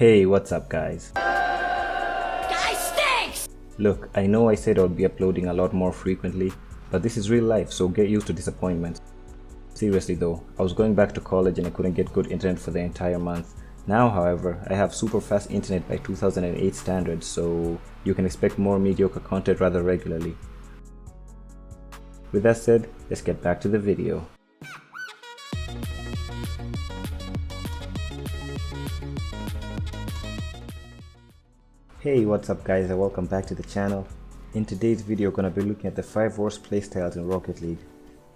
Hey, what's up guys? Guy stinks! Look, I know I said I'll be uploading a lot more frequently, but this is real life, so get used to disappointment. Seriously though, I was going back to college and I couldn't get good internet for the entire month. Now, however, I have super fast internet by 2008 standards, so you can expect more mediocre content rather regularly. With that said, let's get back to the video. Hey, what's up guys, and welcome back to the channel. In today's video, we're gonna be looking at the 5 worst playstyles in Rocket League.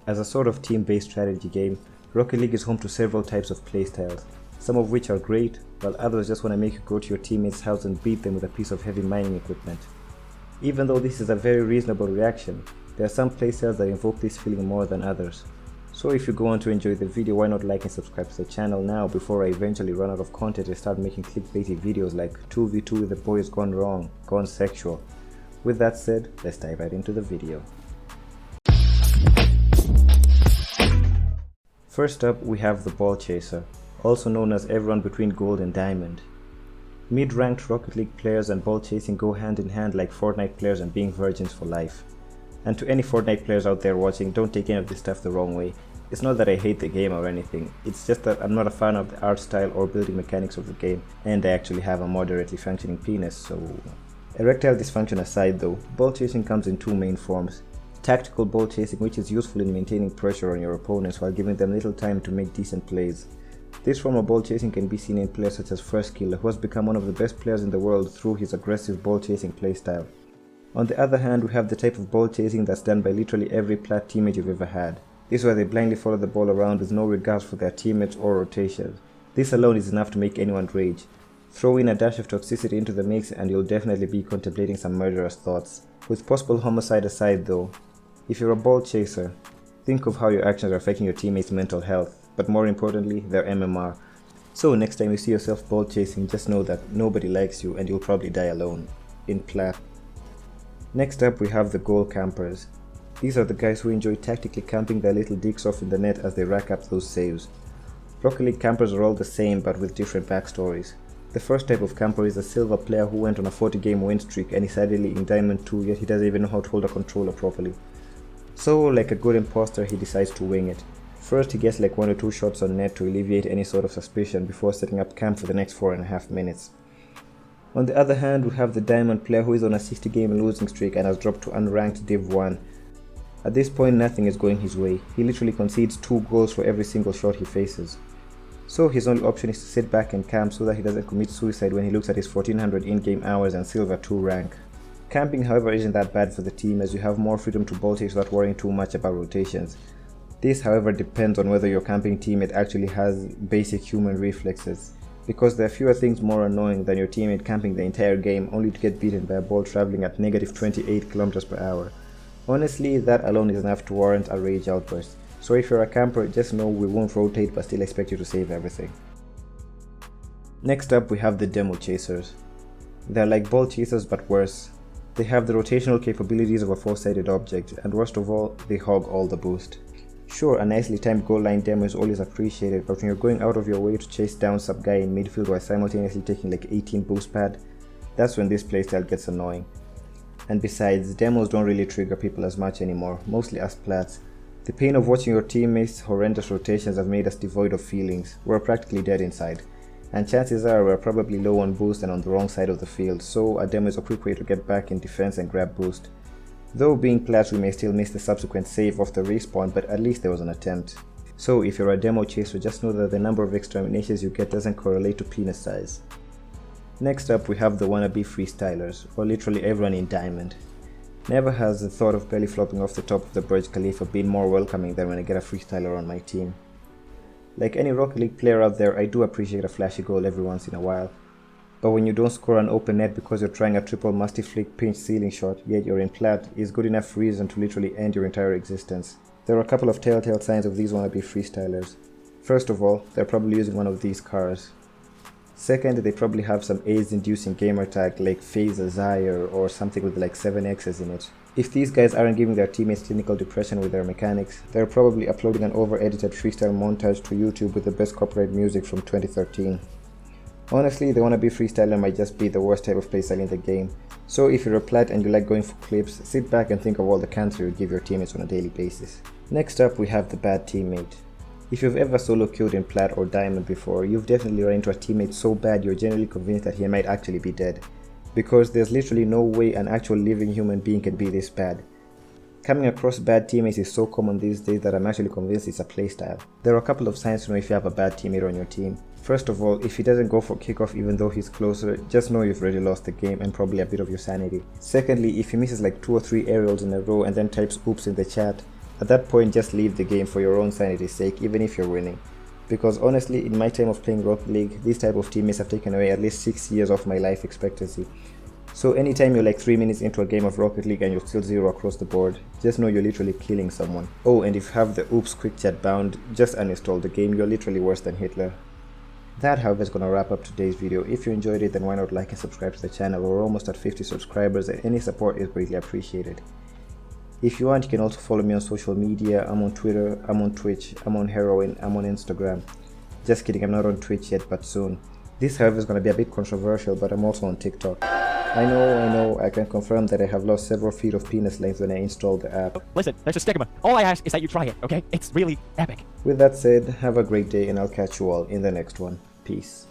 As a sort of team-based strategy game, Rocket League is home to several types of playstyles, some of which are great, while others just want to make you go to your teammates' house and beat them with a piece of heavy mining equipment. Even though this is a very reasonable reaction, there are some playstyles that invoke this feeling more than others. So if you go on to enjoy the video, why not like and subscribe to the channel now before I eventually run out of content and start making clickbaity videos like 2v2 with the boys gone wrong, gone sexual. With that said, let's dive right into the video. First up, we have the Ball Chaser, also known as everyone between gold and diamond. Mid-ranked Rocket League players and ball chasing go hand in hand like Fortnite players and being virgins for life. And to any Fortnite players out there watching, don't take any of this stuff the wrong way. It's not that I hate the game or anything, it's just that I'm not a fan of the art style or building mechanics of the game, and I actually have a moderately functioning penis, so... Erectile dysfunction aside though, ball chasing comes in two main forms. Tactical ball chasing, which is useful in maintaining pressure on your opponents while giving them little time to make decent plays. This form of ball chasing can be seen in players such as Firstkiller, who has become one of the best players in the world through his aggressive ball chasing playstyle. On the other hand, we have the type of ball chasing that's done by literally every plat teammate you've ever had. This is where they blindly follow the ball around with no regards for their teammates or rotations. This alone is enough to make anyone rage. Throw in a dash of toxicity into the mix and you'll definitely be contemplating some murderous thoughts. With possible homicide aside though, if you're a ball chaser, think of how your actions are affecting your teammates' mental health, but more importantly, their MMR. So next time you see yourself ball chasing, just know that nobody likes you and you'll probably die alone. In plat. Next up, we have the goal campers. These are the guys who enjoy tactically camping their little dicks off in the net as they rack up those saves. Rocket League campers are all the same but with different backstories. The first type of camper is a silver player who went on a 40-game win streak and is sadly in Diamond 2, yet he doesn't even know how to hold a controller properly. So, like a good imposter, he decides to wing it. First, he gets like 1 or 2 shots on net to alleviate any sort of suspicion before setting up camp for the next 4.5 minutes. On the other hand, we have the Diamond player who is on a 60-game losing streak and has dropped to unranked Div 1. At this point, nothing is going his way. He literally concedes 2 goals for every single shot he faces. So his only option is to sit back and camp so that he doesn't commit suicide when he looks at his 1400 in-game hours and silver 2 rank. Camping, however, isn't that bad for the team as you have more freedom to ball chase without worrying too much about rotations. This, however, depends on whether your camping teammate actually has basic human reflexes, because there are fewer things more annoying than your teammate camping the entire game only to get beaten by a ball traveling at negative 28 km per hour. Honestly, that alone is enough to warrant a rage outburst, so if you're a camper, just know we won't rotate but still expect you to save everything. Next up, we have the demo chasers. They're like ball chasers but worse. They have the rotational capabilities of a 4-sided object, and worst of all, they hog all the boost. Sure, a nicely timed goal line demo is always appreciated, but when you're going out of your way to chase down some guy in midfield while simultaneously taking like 18 boost pad, that's when this playstyle gets annoying. And besides, demos don't really trigger people as much anymore, mostly us plats. The pain of watching your teammates' horrendous rotations have made us devoid of feelings. We're practically dead inside. And chances are we're probably low on boost and on the wrong side of the field, so a demo is a quick way to get back in defense and grab boost. Though being plats, we may still miss the subsequent save off the respawn, but at least there was an attempt. So if you're a demo chaser, just know that the number of exterminations you get doesn't correlate to penis size. Next up, we have the Wannabe Freestylers, or literally everyone in Diamond. Never has the thought of belly flopping off the top of the Burj Khalifa been more welcoming than when I get a freestyler on my team. Like any Rocket League player out there, I do appreciate a flashy goal every once in a while. But when you don't score an open net because you're trying a triple musty flick pinch ceiling shot, yet you're in plat, is good enough reason to literally end your entire existence. There are a couple of telltale signs of these Wannabe Freestylers. First of all, they're probably using one of these cars. Second, they probably have some AIDS-inducing gamer tag like FaZe Zaire or something with like 7 X's in it. If these guys aren't giving their teammates clinical depression with their mechanics, they're probably uploading an over-edited freestyle montage to YouTube with the best copyright music from 2013. Honestly, the Wannabe Freestyler might just be the worst type of playstyle in the game. So if you're a plat and you like going for clips, sit back and think of all the cancer you give your teammates on a daily basis. Next up, we have the bad teammate. If you've ever solo queued in plat or diamond before, you've definitely run into a teammate so bad you're generally convinced that he might actually be dead. Because there's literally no way an actual living human being can be this bad. Coming across bad teammates is so common these days that I'm actually convinced it's a playstyle. There are a couple of signs to know if you have a bad teammate on your team. First of all, if he doesn't go for kickoff even though he's closer, just know you've already lost the game and probably a bit of your sanity. Secondly, if he misses like 2 or 3 aerials in a row and then types oops in the chat, at that point just leave the game for your own sanity's sake even if you're winning. Because honestly, in my time of playing Rocket League, these type of teammates have taken away at least 6 years of my life expectancy. So anytime you're like 3 minutes into a game of Rocket League and you're still 0 across the board, just know you're literally killing someone. Oh, and if you have the oops quick chat bound, just uninstall the game, you're literally worse than Hitler. That, however, is gonna wrap up today's video. If you enjoyed it, then why not like and subscribe to the channel. We're almost at 50 subscribers and any support is greatly appreciated. If you want, you can also follow me on social media. I'm on Twitter, I'm on Twitch, I'm on Heroin, I'm on Instagram. Just kidding, I'm not on Twitch yet, but soon. This, however, is gonna be a bit controversial, but I'm also on TikTok. I know, I can confirm that I have lost several feet of penis length when I installed the app. Listen, there's a stigma. All I ask is that you try it, okay? It's really epic. With that said, have a great day and I'll catch you all in the next one. Peace.